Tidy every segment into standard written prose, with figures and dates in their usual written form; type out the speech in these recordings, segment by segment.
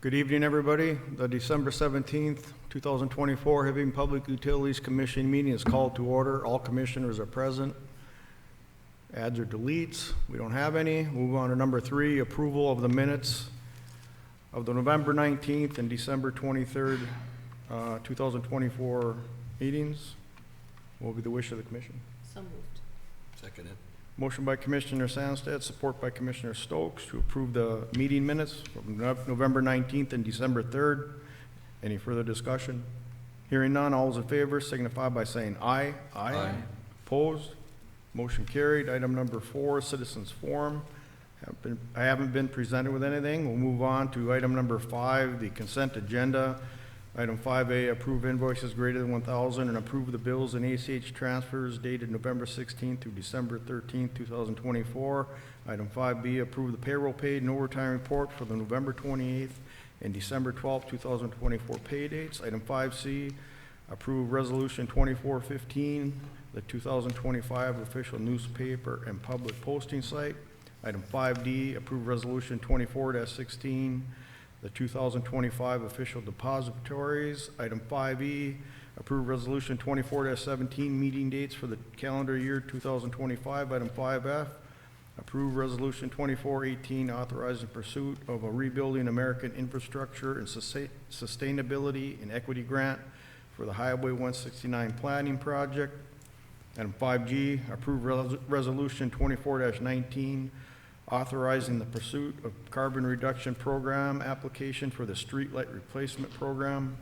Good evening, everybody. The December 17th, 2024 Hibbing Public Utilities Commission meeting is called to order. All commissioners are present. Adds or deletes? We don't have any. Move on to number 3, approval of the minutes of the November 19th and December 23rd, 2024 meetings. What will be the wish of the commission? So moved. Seconded. Motion by Commissioner Sandstedt, support by Commissioner Stokes to approve the meeting minutes from November 19th and December 3rd. Any further discussion? Hearing none, all those in favor signify by saying aye. Aye. Opposed? Motion carried. Item number 4, citizens forum. I haven't been presented with anything. We'll move on to item number 5, the consent agenda. Item 5A, approve invoices greater than 1,000 and approve the bills and ACH transfers dated November 16th through December 13th, 2024. Item 5B, approve the payroll paid and overtime report for the November 28th and December 12th, 2024 pay dates. Item 5C, approve resolution 2415, the 2025 official newspaper and public posting site. Item 5D, approve resolution 24-16, the 2025 official depositories. Item 5E, approve resolution 24-17, meeting dates for the calendar year 2025. Item 5F, approve resolution 2418, authorizing pursuit of a Rebuilding American Infrastructure and Sustainability and Equity Grant for the Highway 169 planning project. Item 5G, approve resolution 24-19, authorizing the pursuit of carbon reduction program application for the streetlight replacement program.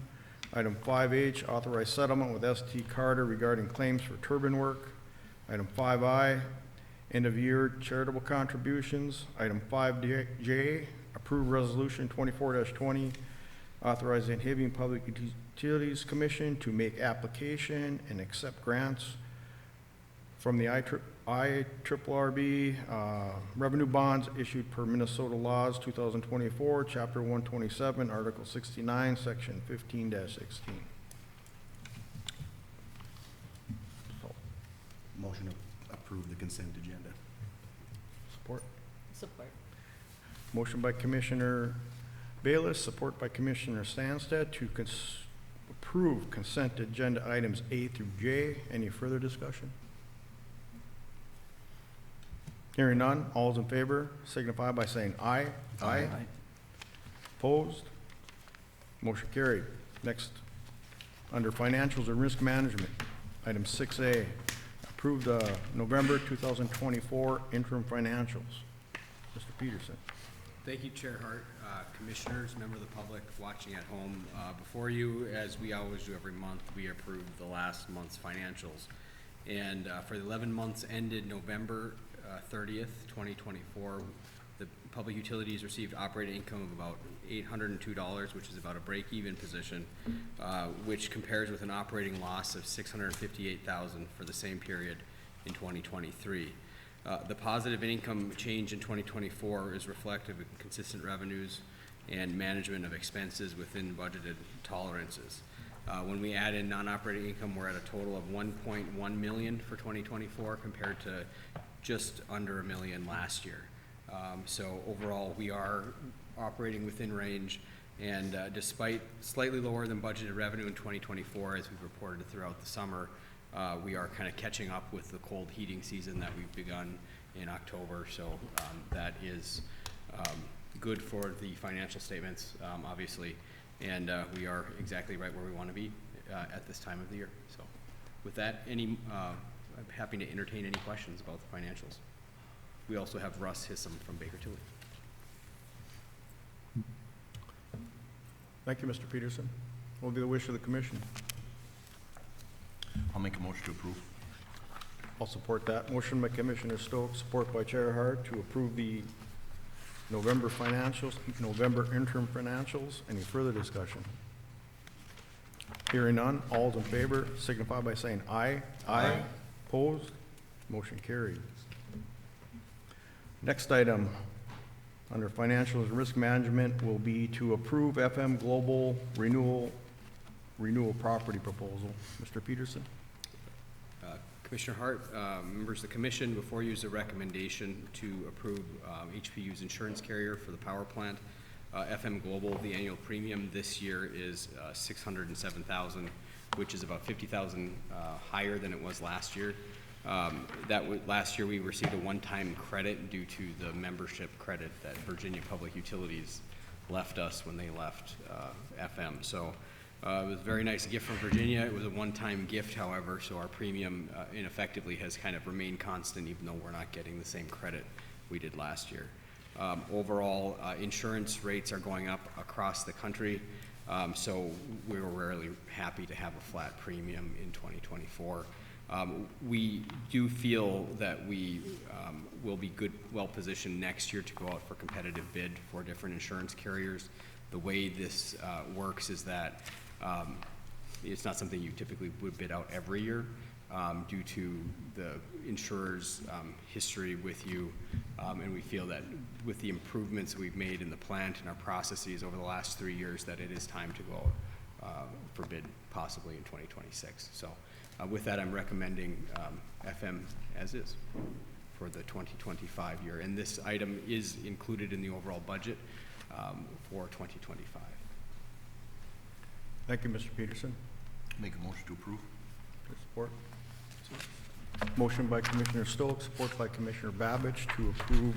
Item 5H, authorize settlement with ST Carter regarding claims for turbine work. Item 5I, end of year charitable contributions. Item 5J, approve resolution 24-20, authorizing Hibbing Public Utilities Commission to make application and accept grants from the IRRB revenue bonds issued per Minnesota laws 2024, Chapter 127, Article 69, Section 15-16. Motion to approve the consent agenda. Support. Support. Motion by Commissioner Bayless, support by Commissioner Sandstedt to approve consent agenda items A through J. Any further discussion? Hearing none, all those in favor signify by saying aye. Aye. Opposed? Motion carried. Next, under financials and risk management, item 6A, approve the November 2024 interim financials. Mr. Peterson. Thank you, Chair Hart, commissioners, member of the public watching at home. Before you, as we always do every month, we approve the last month's financials. And for the 11 months ended November 30th, 2024, the public utilities received operating income of about $802, which is about a break-even position, which compares with an operating loss of $658,000 for the same period in 2023. The positive income change in 2024 is reflective of consistent revenues and management of expenses within budgeted tolerances. When we add in non-operating income, we're at a total of $1.1 million for 2024 compared to just under $1 million last year. So overall, we are operating within range, and despite slightly lower than budgeted revenue in 2024, as we've reported throughout the summer, we are kind of catching up with the cold heating season that we've begun in October. So that is good for the financial statements, obviously, and we are exactly right where we want to be at this time of the year. So with that, I'm happy to entertain any questions about the financials. We also have Russ Hissam from Baker Tilly. Thank you, Mr. Peterson. What will be the wish of the commission? I'll make a motion to approve. I'll support that. Motion by Commissioner Stokes, support by Chair Hart to approve the November financials, November interim financials. Any further discussion? Hearing none, all those in favor signify by saying aye. Aye. Opposed? Motion carried. Next item under financials and risk management will be to approve FM Global renewal property proposal. Mr. Peterson. Commissioner Hart, members of the commission, before you is a recommendation to approve HPU's insurance carrier for the power plant. FM Global, the annual premium this year is $607,000, which is about $50,000 higher than it was last year. Last year we received a one-time credit due to the membership credit that Virginia Public Utilities left us when they left FM. So it was a very nice gift from Virginia. It was a one-time gift, however, so our premium ineffectively has kind of remained constant, even though we're not getting the same credit we did last year. Overall, insurance rates are going up across the country, so we were really happy to have a flat premium in 2024. We do feel that we will be well positioned next year to go out for competitive bid for different insurance carriers. The way this works is that it's not something you typically would bid out every year due to the insurer's history with you, and we feel that with the improvements we've made in the plant and our processes over the last 3 years that it is time to go for bid possibly in 2026. So with that, I'm recommending FM as is for the 2025 year, and this item is included in the overall budget for 2025. Thank you, Mr. Peterson. Make a motion to approve. Support. Motion by Commissioner Stokes, support by Commissioner Babich to approve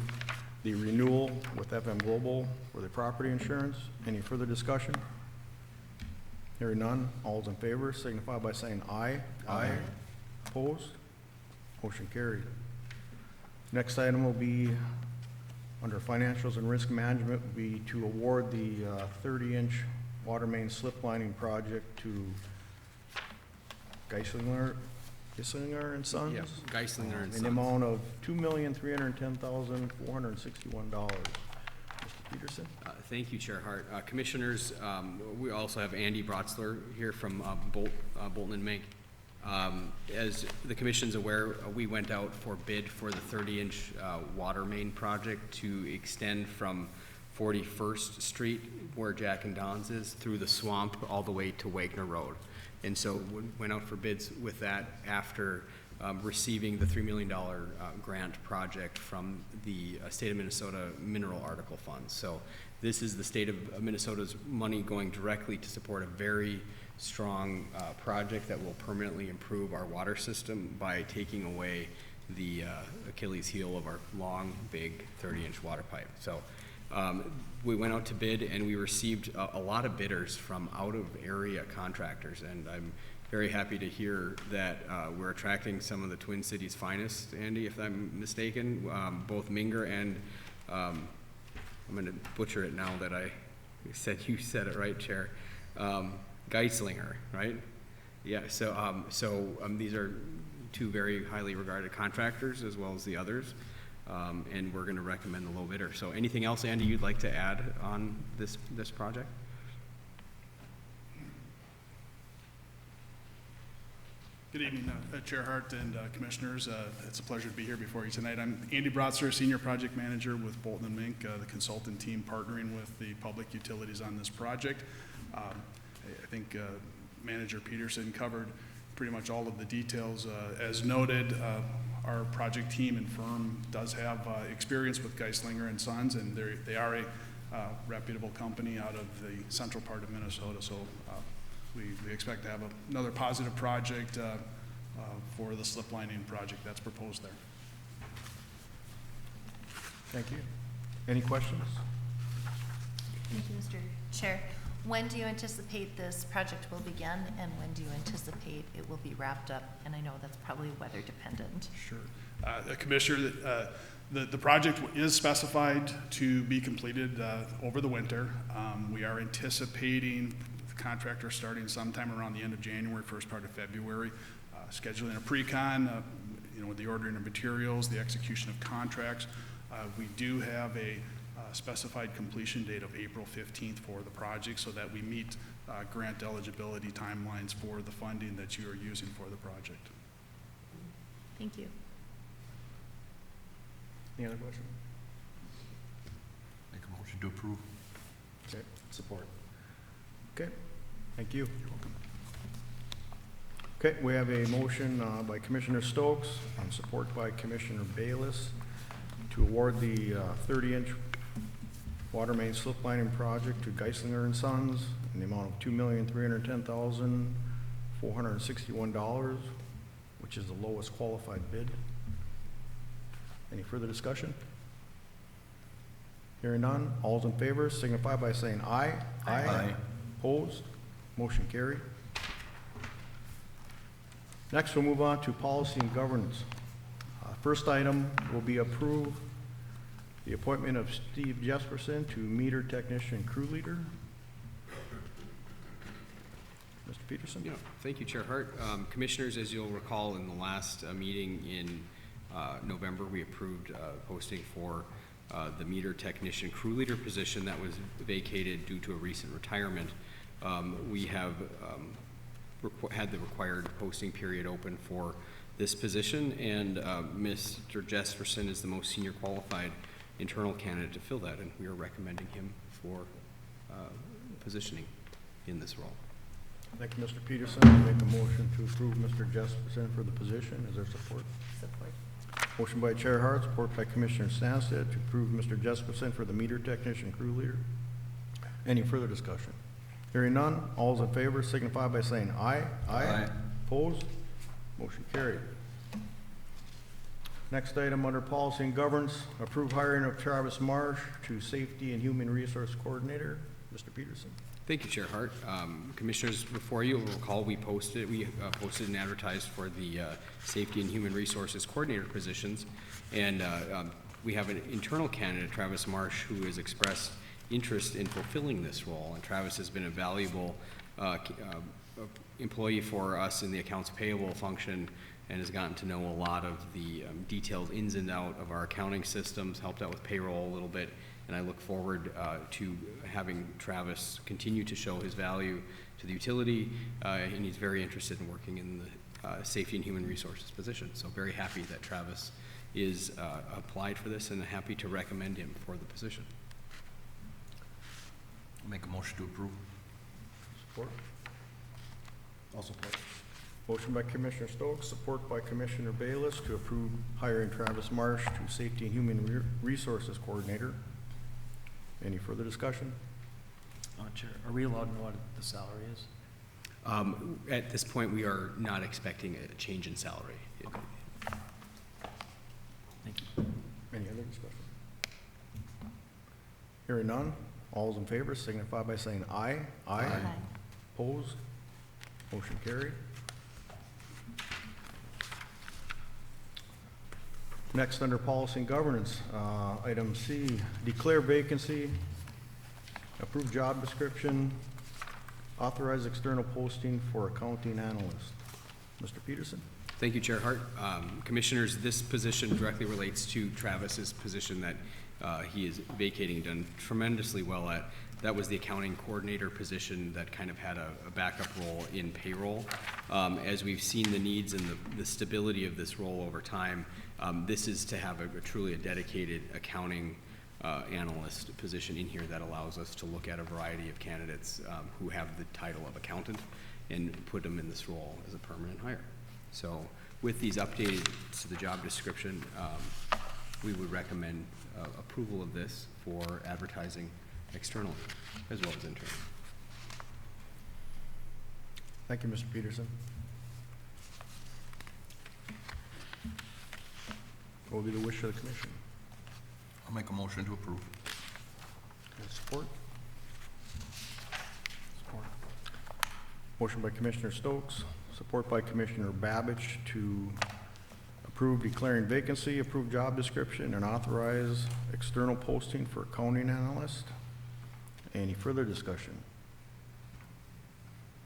the renewal with FM Global for the property insurance. Any further discussion? Hearing none, all those in favor signify by saying aye. Aye. Opposed? Motion carried. Next item will be, under financials and risk management, will be to award the 30-inch water main slip lining project to Geislinger and Sons? Yes, Geislinger and In the Sons. amount of $2,310,461. Mr. Peterson? Thank you, Chair Hart. Commissioners, we also have Andy Brotzler here from Bolton and Mink. As the Commission's aware, we went out for bid for the 30-inch water main project to extend from 41st Street, where Jack and Don's is, through the swamp all the way to Wagner Road. And so we went out for bids with that after receiving the $3 million grant project from the state of Minnesota Mineral Article Funds. So this is the state of Minnesota's money going directly to support a very strong project that will permanently improve our water system by taking away the Achilles heel of our long, big 30-inch water pipe. So we went out to bid and we received a lot of bidders from out-of-area contractors, and I'm very happy to hear that we're attracting some of the Twin Cities finest, Andy, if I'm mistaken, both Minger and, I'm going to butcher it now that you said it right, Chair, Geislinger, right? Yeah, so these are two very highly regarded contractors as well as the others, and we're going to recommend the low bidder. So anything else, Andy, you'd like to add on this project? Good evening, Chair Hart and Commissioners. It's a pleasure to be here before you tonight. I'm Andy Brotzler, Senior Project Manager with Bolton and Mink, the consultant team partnering with the public utilities on this project. I think Manager Peterson covered pretty much all of the details. As noted, our project team and firm does have experience with Geislinger and Sons, and they are a reputable company out of the central part of Minnesota. So we expect to have another positive project for the slip lining project that's proposed there. Thank you. Any questions? Thank you, Mr. Chair. When do you anticipate this project will begin, and when do you anticipate it will be wrapped up? And I know that's probably weather dependent. Sure. Commissioner, the project is specified to be completed over the winter. We are anticipating the contractor starting sometime around the end of January, first part of February, scheduling a pre-con, with the ordering of materials, the execution of contracts. We do have a specified completion date of April 15th for the project so that we meet grant eligibility timelines for the funding that you are using for the project. Thank you. Any other questions? Make a motion to approve. Okay, support. Okay, thank you. You're welcome. Okay, we have a motion by Commissioner Stokes and support by Commissioner Bayless to award the 30-inch water main slip lining project to Geislinger and Sons in the amount of $2,310,461, which is the lowest qualified bid. Any further discussion? Hearing none, all's in favor signify by saying aye. Aye. Opposed? Motion carried. Next, we'll move on to policy and governance. First item will be approve the appointment of Steve Jesperson to meter technician crew leader. Mr. Peterson? Yeah, thank you, Chair Hart. Commissioners, as you'll recall, in the last meeting in November, we approved posting for the meter technician crew leader position that was vacated due to a recent retirement. We have had the required posting period open for this position, and Mr. Jesperson is the most senior qualified internal candidate to fill that, and we are recommending him for positioning in this role. Thank you, Mr. Peterson. I make a motion to approve Mr. Jesperson for the position. Is there support? Support. Motion by Chair Hart, support by Commissioner Stansted to approve Mr. Jesperson for the meter technician crew leader. Any further discussion? Hearing none, all's in favor signify by saying aye. Aye. Opposed? Motion carried. Next item under policy and governance, approve hiring of Travis Marsh to safety and human resource coordinator. Mr. Peterson. Thank you, Chair Hart. Commissioners, before you will recall, we posted and advertised for the Safety and Human Resources Coordinator positions, and we have an internal candidate, Travis Marsh, who has expressed interest in fulfilling this role, and Travis has been a valuable employee for us in the accounts payable function and has gotten to know a lot of the detailed ins and outs of our accounting systems, helped out with payroll a little bit, and I look forward to having Travis continue to show his value to the utility, and he's very interested in working in the Safety and Human Resources position. So very happy that Travis is applied for this and happy to recommend him for the position. I'll make a motion to approve. Support. I'll support. Motion by Commissioner Stokes, support by Commissioner Bayless to approve hiring Travis Marsh to Safety and Human Resources Coordinator. Any further discussion? Chair, are we allowed to know what the salary is? At this point, we are not expecting a change in salary. Okay. Thank you. Any other discussion? Hearing none, all those in favor signify by saying aye. Aye. Opposed? Motion carried. Next, under policy and governance, item C, declare vacancy, approve job description, authorize external posting for accounting analyst. Mr. Peterson? Thank you, Chair Hart. Commissioners, this position directly relates to Travis's position that he is vacating, done tremendously well at. That was the accounting coordinator position that kind of had a backup role in payroll. As we've seen the needs and the stability of this role over time, this is to have a truly dedicated accounting analyst position in here that allows us to look at a variety of candidates who have the title of accountant and put them in this role as a permanent hire. So with these updates to the job description, we would recommend approval of this for advertising externally as well as internally. Thank you, Mr. Peterson. What will be the wish of the commission? I'll make a motion to approve. Support? Support. Motion by Commissioner Stokes, support by Commissioner Babbage to approve declaring vacancy, approve job description, and authorize external posting for accounting analyst. Any further discussion?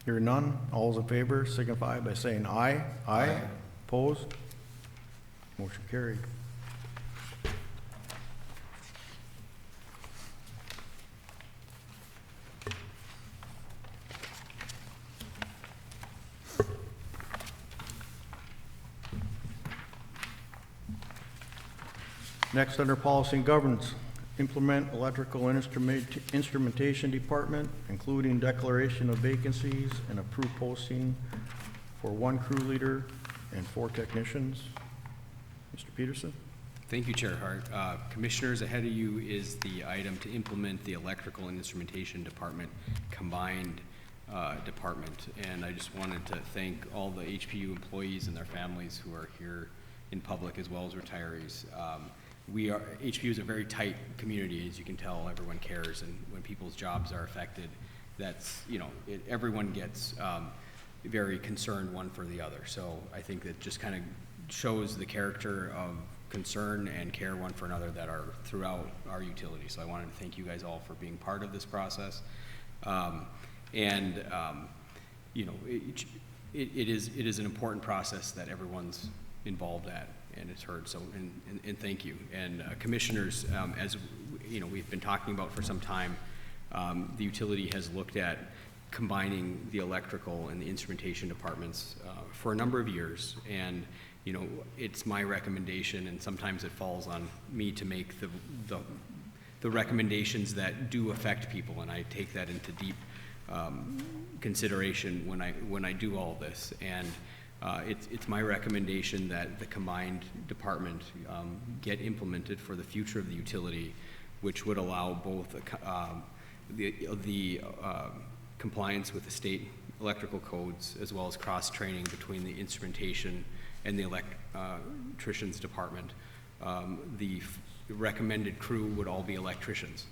Hearing none, all those in favor signify by saying aye. Aye. Opposed? Motion carried. Next, under policy and governance, implement electrical instrumentation department, including declaration of vacancies and approve posting for 1 crew leader and 4 technicians. Mr. Peterson? Thank you, Chair Hart. Commissioners, ahead of you is the item to implement the electrical and instrumentation department combined department. And I just wanted to thank all the HPU employees and their families who are here in public as well as retirees. HPU is a very tight community, as you can tell. Everyone cares, and when people's jobs are affected, that's, everyone gets very concerned one for the other. So I think that just kind of shows the character of concern and care one for another that are throughout our utility. So I wanted to thank you guys all for being part of this process. It is an important process that everyone's involved at and it's heard. So, and thank you. And commissioners, as we've been talking about for some time, the utility has looked at combining the electrical and the instrumentation departments for a number of years. And it's my recommendation, and sometimes it falls on me to make the recommendations that do affect people, and I take that into deep consideration when I do all this. And it's my recommendation that the combined department get implemented for the future of the utility, which would allow both the compliance with the state electrical codes as well as cross-training between the instrumentation and the electricians department. The recommended crew would all be electricians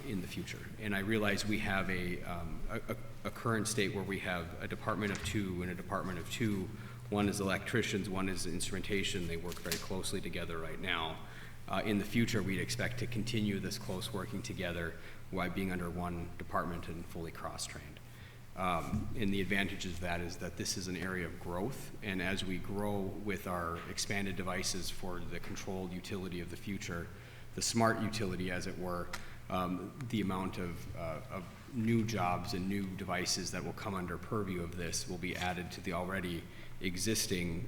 in the future. And I realize we have a current state where we have a department of two and a department of two. One is electricians, one is instrumentation. They work very closely together right now. In the future, we'd expect to continue this close working together while being under one department and fully cross-trained. And the advantage of that is that this is an area of growth, and as we grow with our expanded devices for the controlled utility of the future, the smart utility as it were, the amount of new jobs and new devices that will come under purview of this will be added to the already existing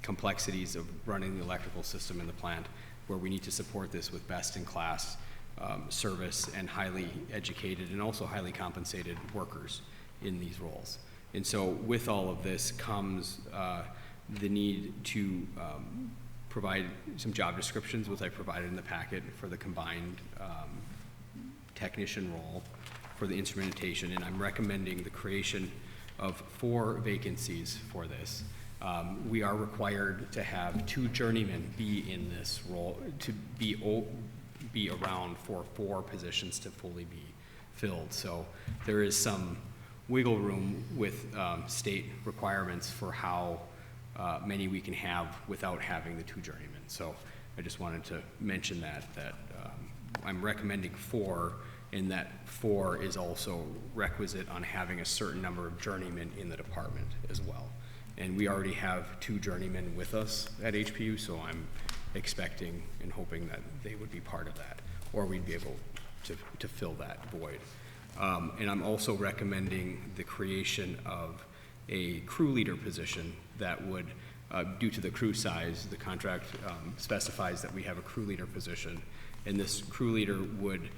complexities of running the electrical system in the plant, where we need to support this with best-in-class service and highly educated and also highly compensated workers in these roles. And so with all of this comes the need to provide some job descriptions, which I provided in the packet for the combined technician role for the instrumentation, and I'm recommending the creation of 4 vacancies for this. We are required to have 2 journeymen be in this role, to be around for 4 positions to fully be filled. So there is some wiggle room with state requirements for how many we can have without having the 2 journeymen. So I just wanted to mention that I'm recommending 4, and that 4 is also requisite on having a certain number of journeymen in the department as well. And we already have 2 journeymen with us at HPU, so I'm expecting and hoping that they would be part of that, or we'd be able to fill that void. And I'm also recommending the creation of a crew leader position that would, due to the crew size, the contract specifies that we have a crew leader position, and this crew leader would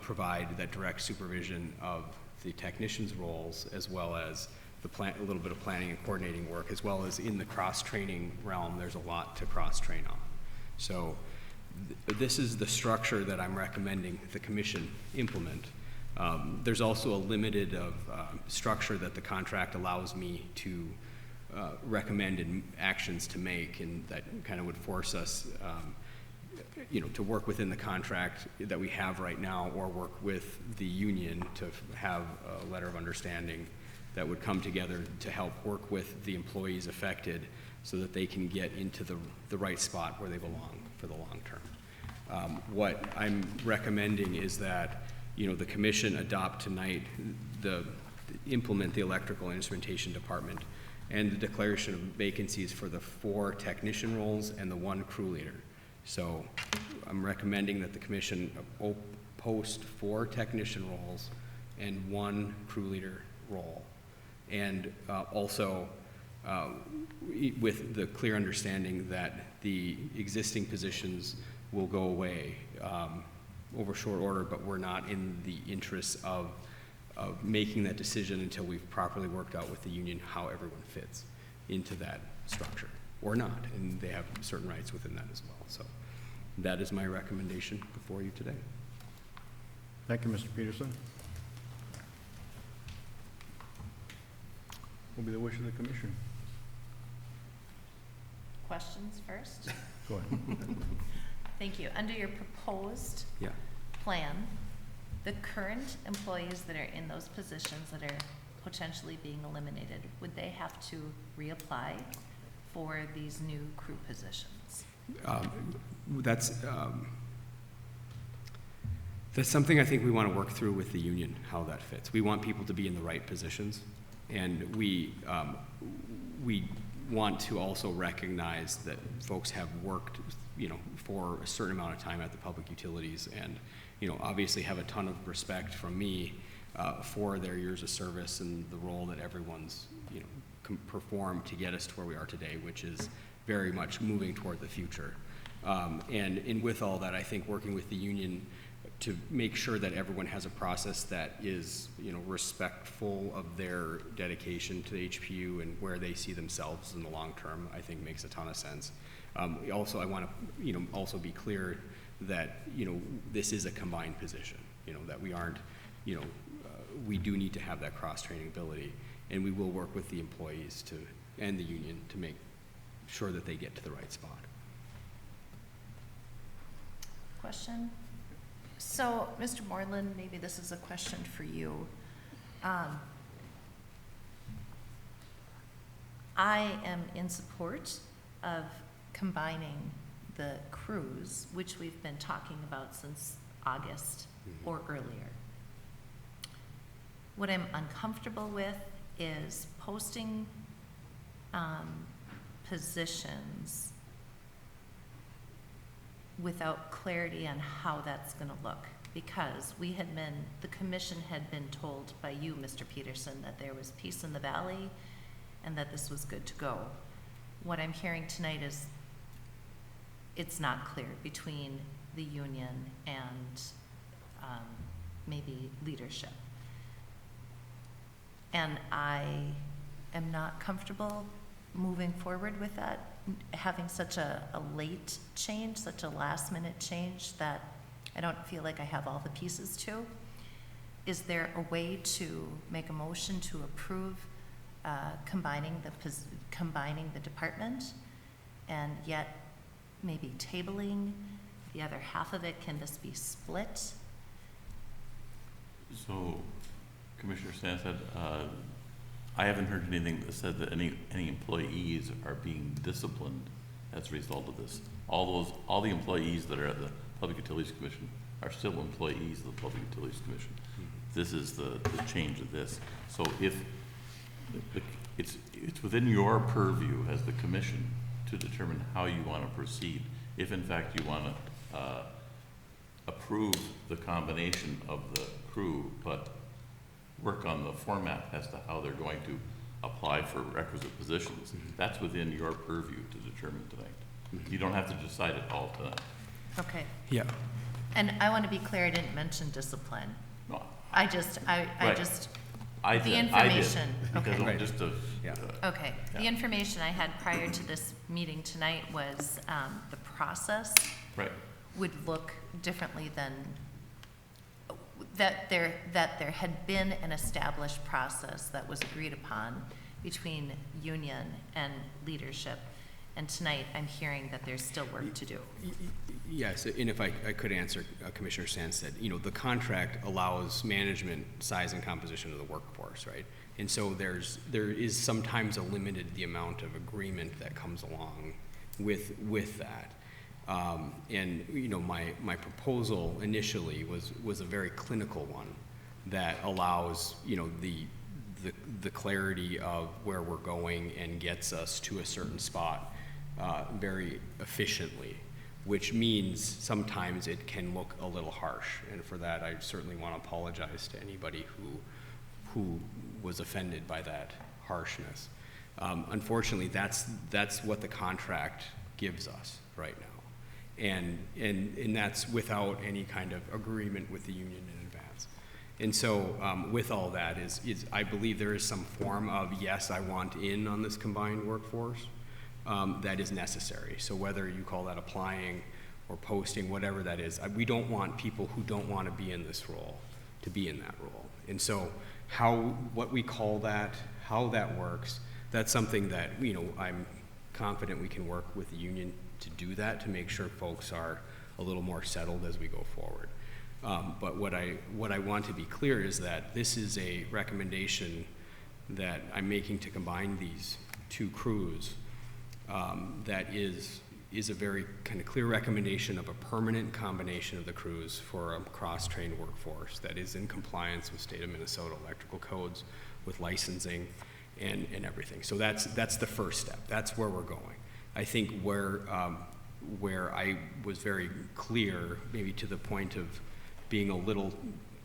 provide that direct supervision of the technicians' roles, as well as a little bit of planning and coordinating work, as well as in the cross-training realm. There's a lot to cross-train on. So this is the structure that I'm recommending the commission implement. There's also a limited structure that the contract allows me to recommend and actions to make, and that kind of would force us to work within the contract that we have right now, or work with the union to have a letter of understanding that would come together to help work with the employees affected so that they can get into the right spot where they belong for the long term. What I'm recommending is that the commission adopt tonight implement the electrical and instrumentation department and the declaration of vacancies for the 4 technician roles and the 1 crew leader. So I'm recommending that the commission post 4 technician roles and 1 crew leader role. And also with the clear understanding that the existing positions will go away over short order, but we're not in the interest of making that decision until we've properly worked out with the union how everyone fits into that structure. or not, and they have certain rights within that as well. So that is my recommendation before you today. Thank you, Mr. Peterson. What will be the wish of the commission? Questions first? Go ahead. Thank you. Under your proposed Yeah. plan, the current employees that are in those positions that are potentially being eliminated, would they have to reapply for these new crew positions? That's something I think we want to work through with the union, how that fits. We want people to be in the right positions, and we want to also recognize that folks have worked, for a certain amount of time at the public utilities, and, obviously have a ton of respect from me for their years of service and the role that everyone's, performed to get us to where we are today, which is very much moving toward the future. And with all that, I think working with the union to make sure that everyone has a process that is, respectful of their dedication to the HPU and where they see themselves in the long term, I think makes a ton of sense. Also, I want to, also be clear that, this is a combined position, that we aren't, we do need to have that cross-training ability, and we will work with the employees and the union to make sure that they get to the right spot. Question? So, Mr. Moreland, maybe this is a question for you. I am in support of combining the crews, which we've been talking about since August or earlier. What I'm uncomfortable with is posting positions without clarity on how that's going to look, because the commission had been told by you, Mr. Peterson, that there was peace in the valley and that this was good to go. What I'm hearing tonight is it's not clear between the union and maybe leadership. And I am not comfortable moving forward with that, having such a late change, such a last minute change that I don't feel like I have all the pieces to. Is there a way to make a motion to approve combining the department, and yet maybe tabling the other half of it? Can this be split? So, Commissioner Stansted, I haven't heard anything that said that any employees are being disciplined as a result of this. All the employees that are at the Public Utilities Commission are still employees of the Public Utilities Commission. This is the change of this. So if it's within your purview as the commission to determine how you want to proceed. If in fact you want to approve the combination of the crew, but work on the format as to how they're going to apply for requisite positions, that's within your purview to determine tonight. You don't have to decide it all tonight. Okay. Yeah. And I want to be clear, I didn't mention discipline. No, I just, I the did. information, Because okay. I'm just a, Yeah. Okay, the Yeah. information I had prior to this meeting tonight was the process right. would look differently than, that there had been an established process that was agreed upon between union and leadership. And tonight, I'm hearing that there's still work to do. Yes, and if I could answer Commissioner Sands the contract allows management size and composition of the workforce, right? And so there is sometimes a limited the amount of agreement that comes along with that. And my proposal initially was a very clinical one that allows the clarity of where we're going and gets us to a certain spot very efficiently, which means sometimes it can look a little harsh, and for that I certainly want to apologize to anybody who was offended by that harshness. Unfortunately, that's what the contract gives us right now, and that's without any kind of agreement with the union in advance. And so with all that is I believe there is some form of, yes, I want in on this combined workforce, that is necessary. So whether you call that applying or posting, whatever that is, we don't want people who don't want to be in this role to be in that role. And so what we call that, how that works, that's something that, I'm confident we can work with the union to do that, to make sure folks are a little more settled as we go forward. But what I want to be clear is that this is a recommendation that I'm making to combine these two crews, that is a very kind of clear recommendation of a permanent combination of the crews for a cross-trained workforce that is in compliance with state of Minnesota electrical codes, with licensing and everything. So that's the first step. That's where we're going. I think where I was very clear, maybe to the point of being a little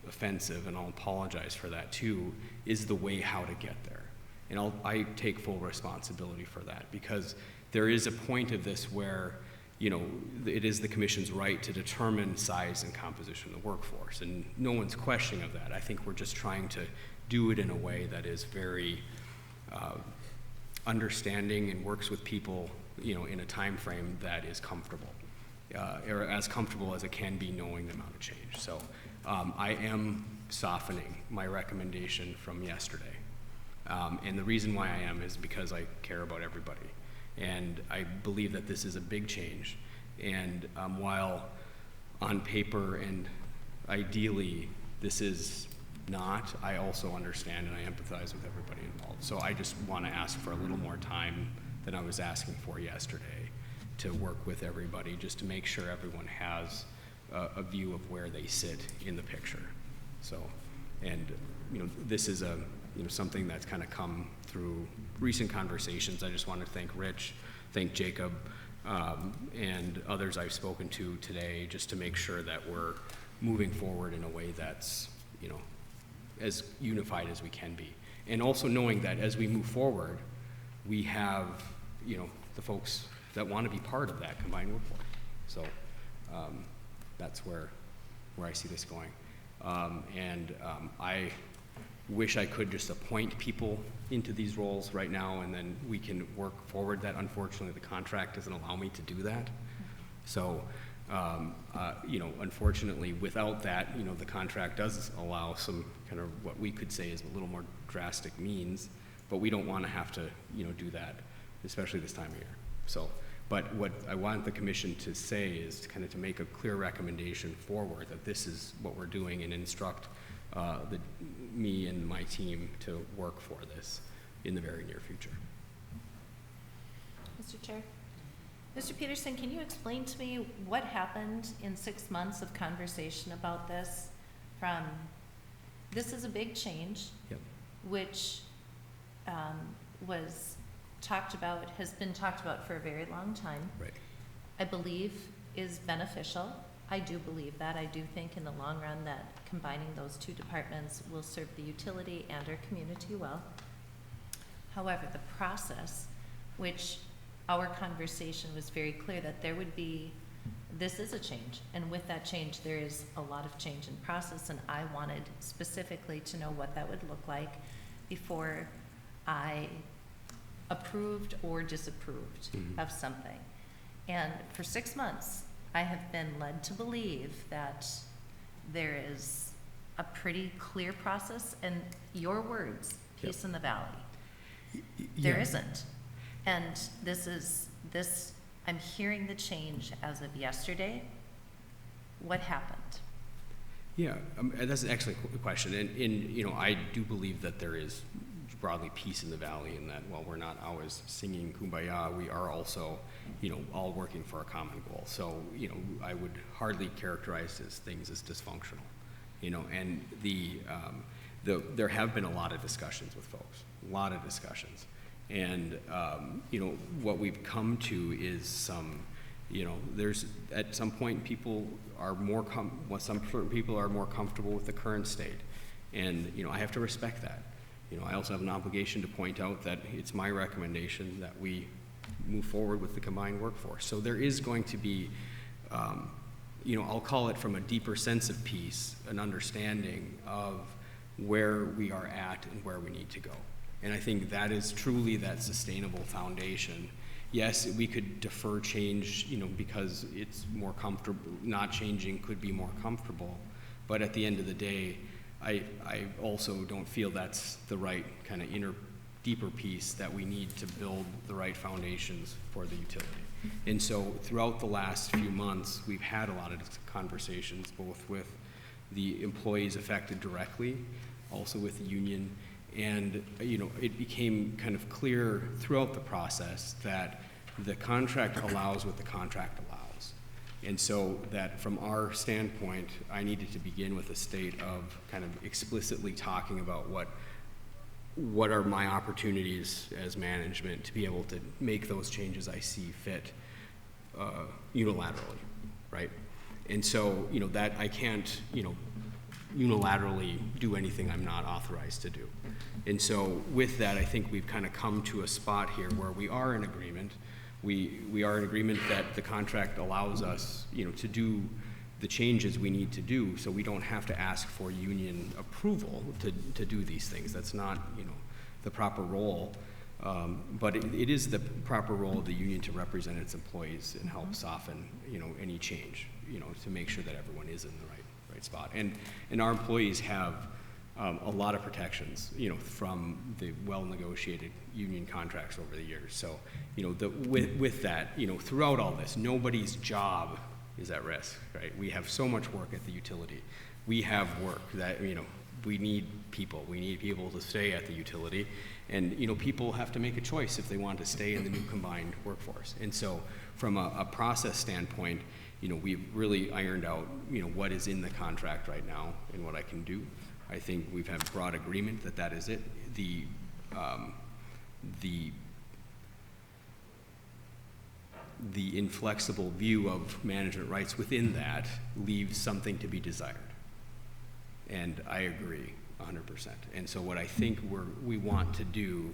offensive, and I'll apologize for that too, is the way how to get there. And I take full responsibility for that, because there is a point of this where, it is the commission's right to determine size and composition of the workforce, and no one's questioning of that. I think we're just trying to do it in a way that is very understanding and works with people, in a time frame that is comfortable, or as comfortable as it can be, knowing the amount of change. So I am softening my recommendation from yesterday. And the reason why I am is because I care about everybody. And I believe that this is a big change. And while on paper and ideally this is not, I also understand and I empathize with everybody involved. So I just want to ask for a little more time than I was asking for yesterday to work with everybody, just to make sure everyone has a view of where they sit in the picture. So, and this is something that's kind of come through recent conversations. I just want to thank Rich, thank Jacob, and others I've spoken to today, just to make sure that we're moving forward in a way that's, as unified as we can be. And also knowing that as we move forward, we have, the folks that want to be part of that combined workforce. So that's where I see this going. I wish I could just appoint people into these roles right now, and then we can work forward. That unfortunately the contract doesn't allow me to do that. So, unfortunately without that, the contract does allow some kind of what we could say is a little more drastic means, but we don't want to have to, do that, especially this time of year. So, but what I want the commission to say is to make a clear recommendation forward that this is what we're doing, and instruct me and my team to work for this in the very near future. Mr. Chair. Mr. Peterson, can you explain to me what happened in 6 months of conversation about this? This is a big change, Yep. which was talked about, has been talked about for a very long time. Right. I believe is beneficial. I do believe that. I do think in the long run that combining those two departments will serve the utility and our community well. However, the process, which our conversation was very clear that there would be, this is a change, and with that change there is a lot of change in process, and I wanted specifically to know what that would look like before I approved or disapproved of something. And for 6 months, I have been led to believe that there is a pretty clear process, and your words, peace in the valley. There isn't. And I'm hearing the change as of yesterday. What happened? Yeah, that's an excellent question. And I do believe that there is broadly peace in the valley, and that while we're not always singing Kumbaya, we are also, all working for a common goal. So, I would hardly characterize things as dysfunctional, and there have been a lot of discussions with folks, a lot of discussions. And, what we've come to is some, there's, at some point people are certain people are more comfortable with the current state. And, I have to respect that. I also have an obligation to point out that it's my recommendation that we move forward with the combined workforce. So there is going to be, I'll call it from a deeper sense of peace, an understanding of where we are at and where we need to go. And I think that is truly that sustainable foundation. Yes, we could defer change, because it's more comfortable, not changing could be more comfortable. But at the end of the day, I also don't feel that's the right kind of deeper piece that we need to build the right foundations for the utility. And so throughout the last few months, we've had a lot of conversations, both with the employees affected directly, also with the union. And, it became kind of clear throughout the process that the contract allows what the contract allows. And so that from our standpoint, I needed to begin with a state of kind of explicitly talking about what are my opportunities as management to be able to make those changes I see fit unilaterally, right? And so, that I can't, unilaterally do anything I'm not authorized to do. And so with that, I think we've kind of come to a spot here where we are in agreement. We are in agreement that the contract allows us, to do the changes we need to do, so we don't have to ask for union approval to do these things. That's not, the proper role. But it is the proper role of the union to represent its employees and help soften, any change, to make sure that everyone is in the right spot. And our employees have a lot of protections, from the well-negotiated union contracts over the years. So, with that, throughout all this, nobody's job is at risk, right? We have so much work at the utility. We have work that, we need people. We need people to stay at the utility. And, people have to make a choice if they want to stay in the new combined workforce. And so from a process standpoint, we've really ironed out, what is in the contract right now and what I can do. I think we've had broad agreement that that is it. The inflexible view of management rights within that leaves something to be desired. And I agree 100%. And so what I think we want to do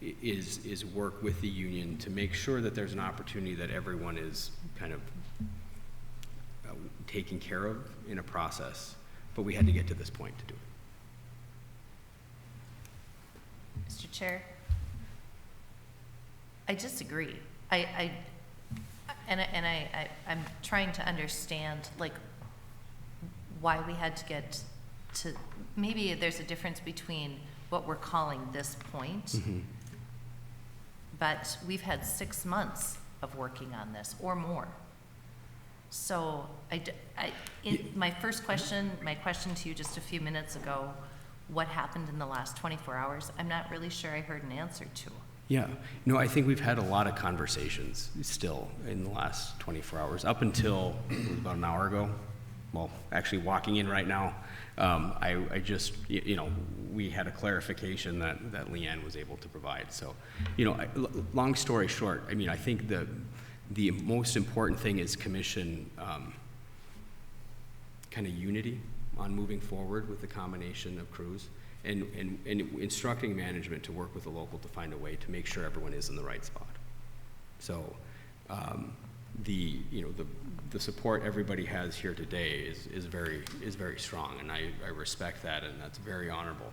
is work with the union to make sure that there's an opportunity that everyone is kind of taken care of in a process, but we had to get to this point to do it. Mr. Chair, I disagree. I'm trying to understand, like, why we had to get to, maybe there's a difference between what we're calling this point, but we've had 6 months of working on this or more. So my question to you just a few minutes ago, what happened in the last 24 hours, I'm not really sure I heard an answer to. Yeah, no, I think we've had a lot of conversations still in the last 24 hours, up until about an hour ago. Well, actually walking in right now, I just, we had a clarification that Leanne was able to provide. So, long story short, I think the most important thing is commission kind of unity on moving forward with the combination of crews and instructing management to work with the local to find a way to make sure everyone is in the right spot. So the support everybody has here today is very strong, and I respect that, and that's very honorable.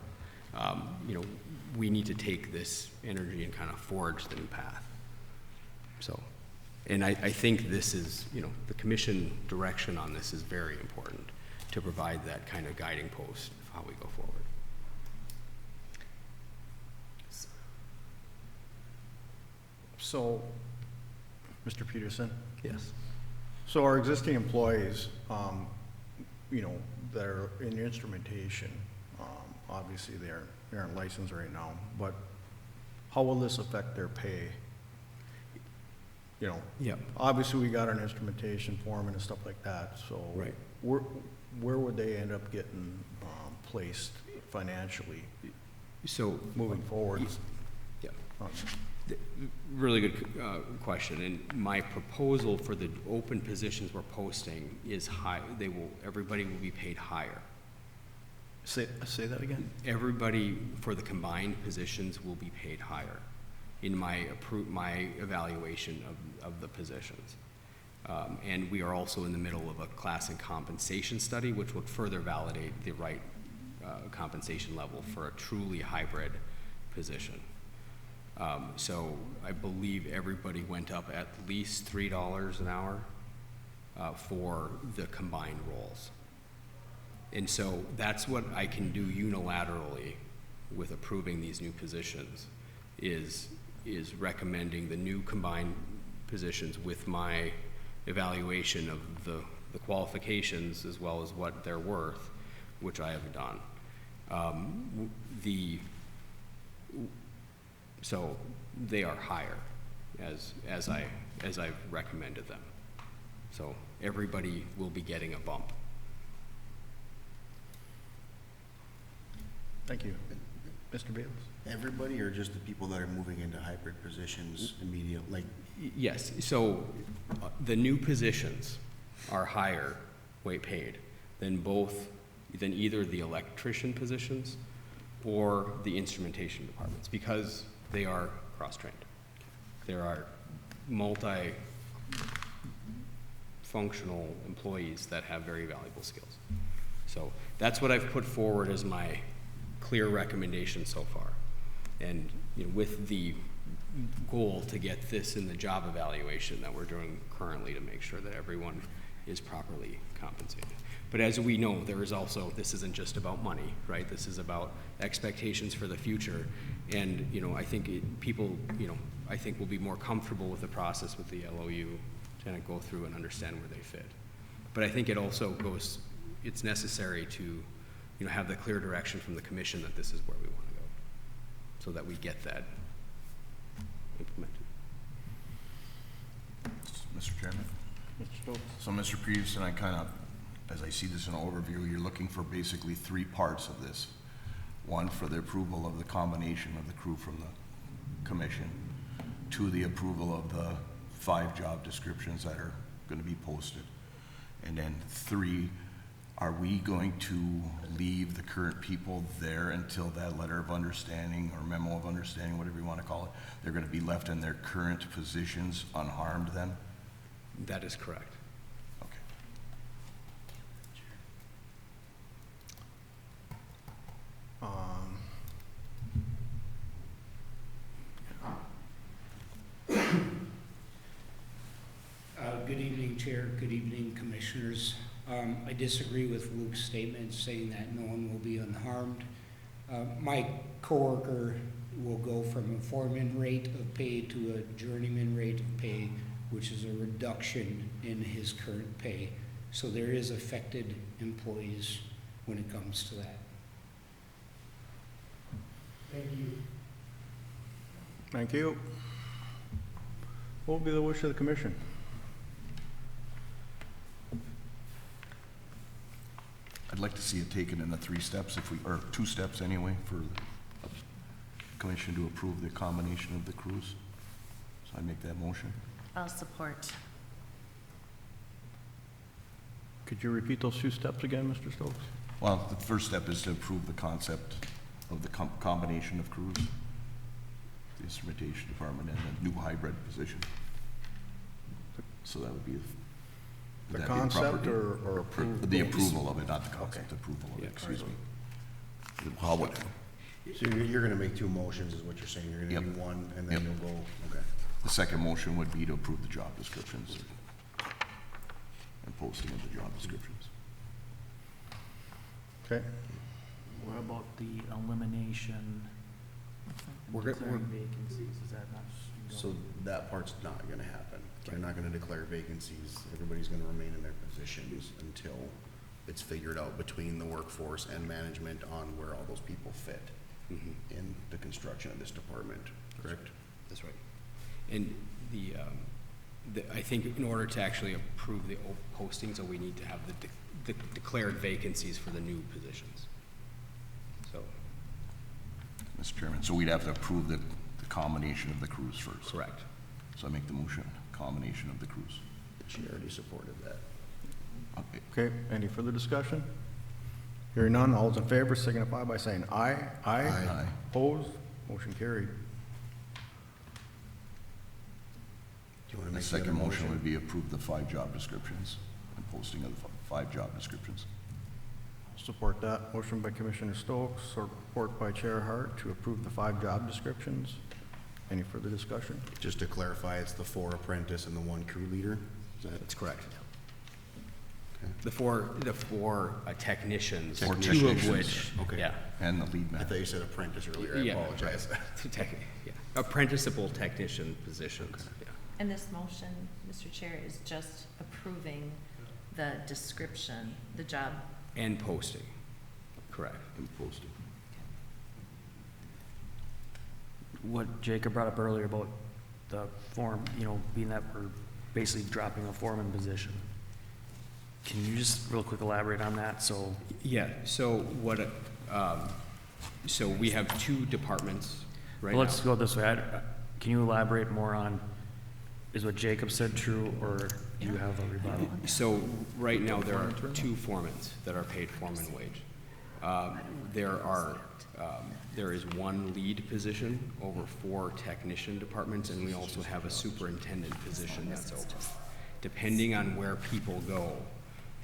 We need to take this energy and kind of forge the new path. So, and I think this is, the commission direction on this is very important to provide that kind of guiding post of how we go forward. So, Mr. Peterson? Yes. So our existing employees, that are in instrumentation, obviously they aren't licensed right now, but how will this affect their pay? Yeah. Obviously we got an instrumentation foreman and stuff like that, so. Right. Where would they end up getting placed financially So moving forward? yeah. Really good question, and my proposal for the open positions we're posting is high. Everybody will be paid higher. Say that again? Everybody for the combined positions will be paid higher in my evaluation of the positions. And we are also in the middle of a class and compensation study, which would further validate the right compensation level for a truly hybrid position. So I believe everybody went up at least $3 an hour for the combined roles. And so that's what I can do unilaterally with approving these new positions, is recommending the new combined positions with my evaluation of the qualifications as well as what they're worth, which I have done. So they are higher as I've recommended them. So everybody will be getting a bump. Thank you. Mr. Bayless? Everybody, or just the people that are moving into hybrid positions immediately? Like, Yes, so the new positions are higher weight paid than either the electrician positions or the instrumentation departments, because they are cross-trained. There are multi-functional employees that have very valuable skills. So that's what I've put forward as my clear recommendation so far. And with the goal to get this in the job evaluation that we're doing currently to make sure that everyone is properly compensated. But as we know, there is also, this isn't just about money, right? This is about expectations for the future. And, I think people, I think will be more comfortable with the process with the LOU to kind of go through and understand where they fit. But I think it also it's necessary to, have the clear direction from the commission that this is where we want to go, so that we get that implemented. Mr. Chairman? Mr. Stokes? So, Mr. Peterson, I kind of, as I see this in an overview, you're looking for basically three parts of this. One, for the approval of the combination of the crew from the commission. Two, the approval of the 5 job descriptions that are going to be posted. And then 3, are we going to leave the current people there until that letter of understanding or memo of understanding, whatever you want to call it, they're going to be left in their current positions unharmed then? That is correct. Okay. Good evening, Chair. Good evening, Commissioners. I disagree with Luke's statement saying that no one will be unharmed. My coworker will go from a foreman rate of pay to a journeyman rate of pay, which is a reduction in his current pay. So there is affected employees when it comes to that. Thank you. Thank you. What will be the wish of the commission? I'd like to see it taken in the 3 steps, or 2 steps anyway, for the commission to approve the combination of the crews. So I make that motion. I'll support. Could you repeat those 2 steps again, Mr. Stokes? Well, the first step is to approve the concept of the combination of crews, the instrumentation department, and the new hybrid position. So that would be The would that be the proper concept or approval? The approval of it, not the concept, approval of it, Yeah, excuse me. How would, so you're gonna make 2 motions, is what you're saying? You're gonna Yep. do one, and Yep. then you'll go, okay. the second motion would be to approve the job descriptions and posting of the job descriptions. Okay. What about the elimination We're and go- declaring vacancies? Is that not? So that part's not gonna happen. They're not gonna declare vacancies. Everybody's gonna remain in their positions until it's figured out between the workforce and management on where all those people fit in the construction of this department, correct? That's right. And I think in order to actually approve the postings, we need to have the declared vacancies for the new positions. So, Mr. Chairman, so we'd have to approve the combination of the crews first. correct. So I make the motion, combination of the crews. She already supported that. Okay. Okay, any further discussion? Hearing none, all those in favor signify by saying aye. Aye. Opposed? Motion carried. Do you wanna The make the other second motion would be approve the 5 job descriptions and posting of the 5 job descriptions. Support that. Motion by Commissioner Stokes, support by Chair Hart to approve the 5 job descriptions. Any further discussion? Just to clarify, it's the 4 apprentice and the 1 crew leader? Is that? That's correct. Okay. The four technicians, 2 of Technicians. which, Okay. yeah. And the lead I man. thought you said apprentice earlier, I Yeah. apologize. Yeah. Apprenticeable technician positions, yeah. And this motion, Mr. Chair, is just approving the description, the job. And posting, correct. And posted. What Jacob brought up earlier about the form, you know, being that we're basically dropping a foreman position. Can you just real quick elaborate on that? So, Yeah, so what, so we have 2 departments right well, now. let's go this way. Can you elaborate more on, is what Jacob said true, or do you have a rebuttal? So right now, there are 2 foremans that are paid foreman wage. There is 1 lead position over 4 technician departments, and we also have a superintendent position that's open. Depending on where people go,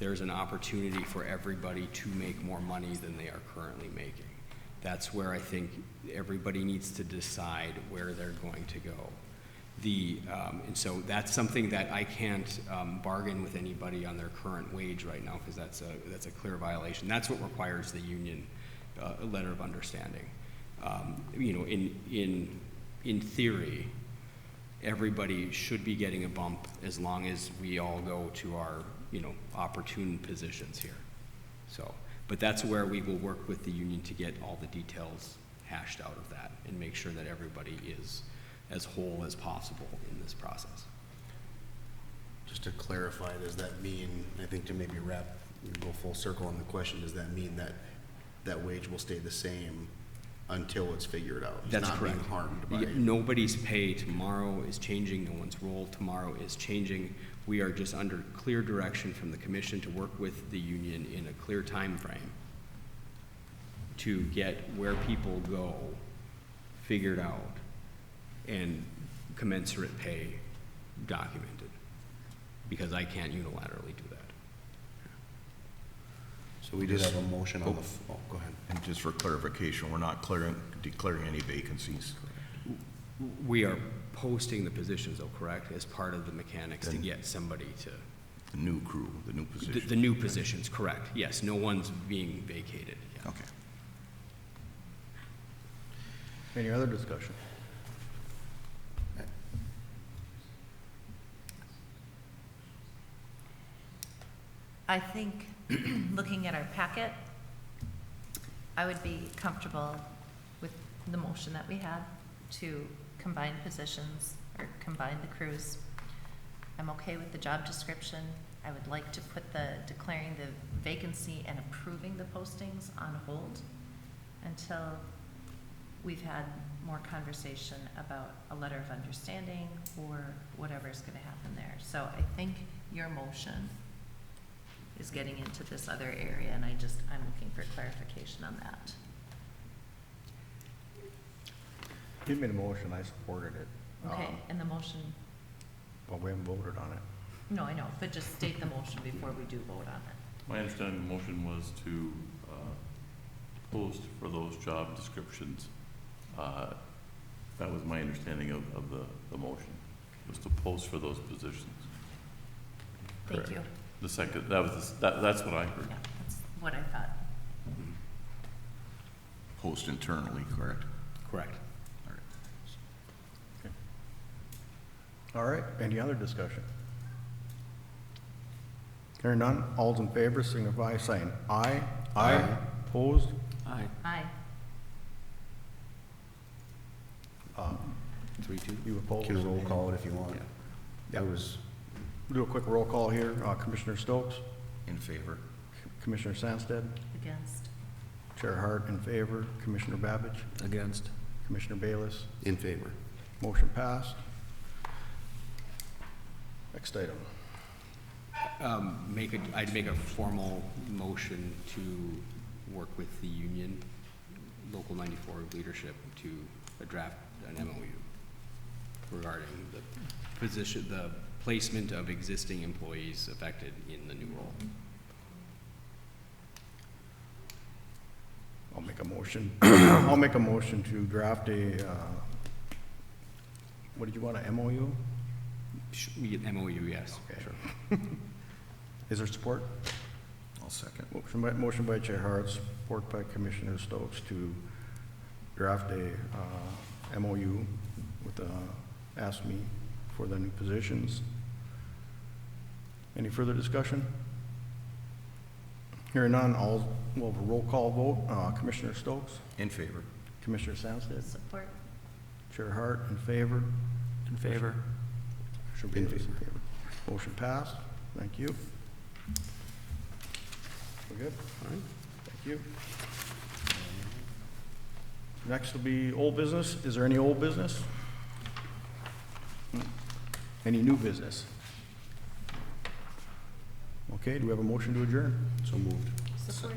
there's an opportunity for everybody to make more money than they are currently making. That's where I think everybody needs to decide where they're going to go. And so that's something that I can't bargain with anybody on their current wage right now, because that's a clear violation. That's what requires the union letter of understanding. You know, in theory, everybody should be getting a bump as long as we all go to our, you know, opportune positions here. So, but that's where we will work with the union to get all the details hashed out of that and make sure that everybody is as whole as possible in this process. Just to clarify, does that mean, I think to maybe go full circle on the question, does that mean that that wage will stay the same until it's figured out? It's That's not correct. being harmed by Yeah, nobody's pay tomorrow is changing, no one's role tomorrow is changing. We are just under clear direction from the commission to work with the union in a clear time frame to get where people go figured out and commensurate pay documented, because I can't unilaterally do that. So we did have a motion on the, go ahead. And just for clarification, we're not declaring any vacancies. We are posting the positions though, correct, as part of the mechanics to get somebody to, The new crew, the new position. the new positions, correct, yes, no one's being vacated, yeah. Okay. Any other discussion? I think, looking at our packet, I would be comfortable with the motion that we had to combine positions or combine the crews. I'm okay with the job description. I would like to put the declaring the vacancy and approving the postings on hold until we've had more conversation about a letter of understanding or whatever's gonna happen there. So I think your motion is getting into this other area, and I'm looking for clarification on that. He made a motion, I supported it. Okay, and the motion, But we haven't voted on it. no, I know, but just state the motion before we do vote on it. My understanding the motion was to post for those job descriptions. That was my understanding of the motion, was to post for those positions. Thank you. The second, that's what I heard. Yeah, that's what I thought. Post internally, correct? Correct. All right, any other discussion? Hearing none, all's in favor signify by saying aye. Aye. Opposed? Aye. Aye. 3-2? You opposed? Can roll call it if you want. That was, Do a quick roll call here. Commissioner Stokes, In favor? Commissioner Sandsted, Against. Chair Hart in favor, Commissioner Babbage, Against. Commissioner Bayless. in favor. Motion passed. Next item. I'd make a formal motion to work with the union, Local 94 leadership, to draft an MOU regarding the position, the placement of existing employees affected in the new role. I'll make a motion. I'll make a motion to draft a what did you want, a MOU? We get MOU, yes. Okay, sure. Is there support? I'll second. Motion by Chair Hart, support by Commissioner Stokes to draft a MOU with ASME for the new positions. Any further discussion? Hearing none, we'll have a roll call vote. Commissioner Stokes, In favor. Commissioner Sandsted, Support. Chair Hart, in favor. In favor? In favor. Motion passed. Thank you. We're good? All right. Thank you. Next will be old business. Is there any old business? Any new business? Okay, do we have a motion to adjourn? So moved. Support.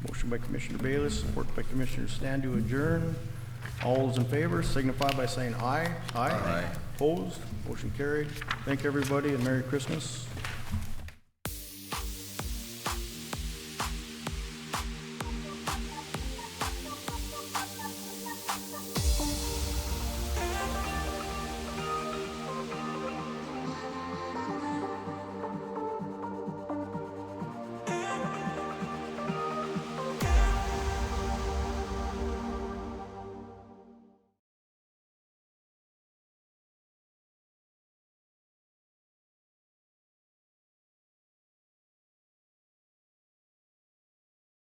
Motion by Commissioner Bayless, support by Commissioner Stan to adjourn. All those in favor signify by saying aye. Aye. Opposed? Motion carried. Thank everybody and Merry Christmas.